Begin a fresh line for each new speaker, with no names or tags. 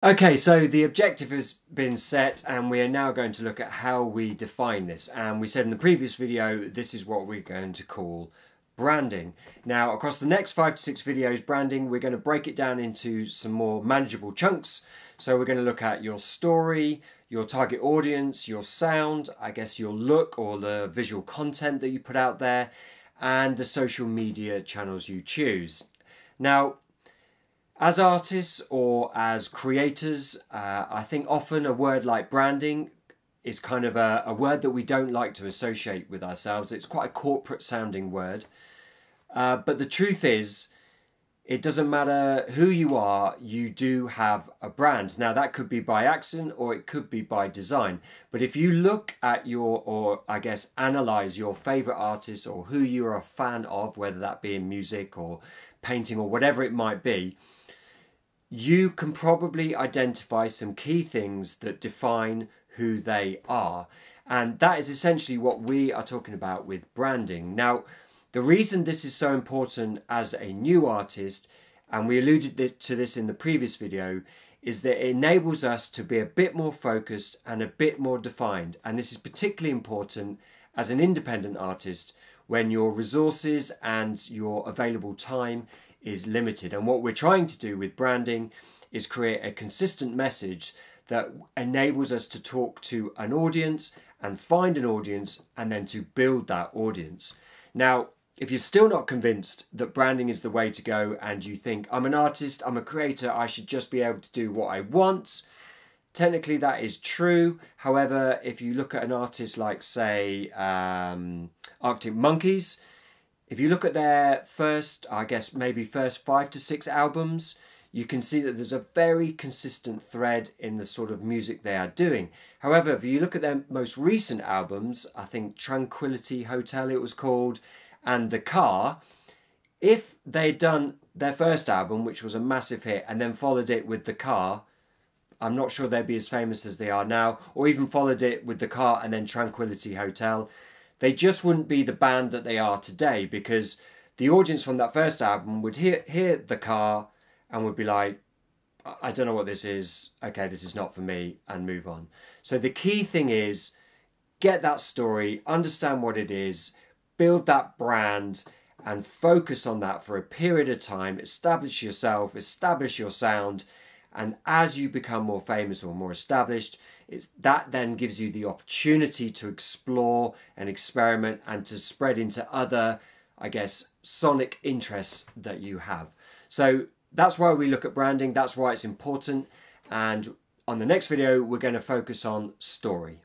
Okay, so the objective has been set and we are now going to look at how we define this. And we said in the previous video, this is what we're going to call branding. Now, across the next 5 to 6 videos, branding, we're going to break it down into some more manageable chunks. So we're going to look at your story, your target audience, your sound, I guess your look or the visual content that you put out there, and the social media channels you choose. Now, as artists or as creators, I think often a word like branding is kind of a word that we don't like to associate with ourselves. It's quite a corporate sounding word. But the truth is, it doesn't matter who you are, you do have a brand. Now that could be by accident or it could be by design. But if you look at or I guess analyze your favorite artists or who you're a fan of, whether that be in music or painting or whatever it might be, you can probably identify some key things that define who they are. And that is essentially what we are talking about with branding. Now, the reason this is so important as a new artist, and we alluded to this in the previous video, is that it enables us to be a bit more focused and a bit more defined. And this is particularly important as an independent artist when your resources and your available time is limited. And what we're trying to do with branding is create a consistent message that enables us to talk to an audience and find an audience and then to build that audience. Now, if you're still not convinced that branding is the way to go and you think, I'm an artist, I'm a creator, I should just be able to do what I want, technically that is true. However, if you look at an artist like, say, Arctic Monkeys, if you look at their first 5 to 6 albums, you can see that there's a very consistent thread in the sort of music they are doing. However, if you look at their most recent albums, I think Tranquility Hotel it was called, and The Car, if they'd done their first album, which was a massive hit, and then followed it with The Car, I'm not sure they'd be as famous as they are now, or even followed it with The Car and then Tranquility Hotel. They just wouldn't be the band that they are today, because the audience from that first album would hear The Car and would be like, I don't know what this is, okay, this is not for me, and move on. So the key thing is, get that story, understand what it is, build that brand, and focus on that for a period of time, establish yourself, establish your sound, and as you become more famous or more established, that then gives you the opportunity to explore and experiment and to spread into other, I guess, sonic interests that you have. So that's why we look at branding, that's why it's important. And on the next video, we're going to focus on story.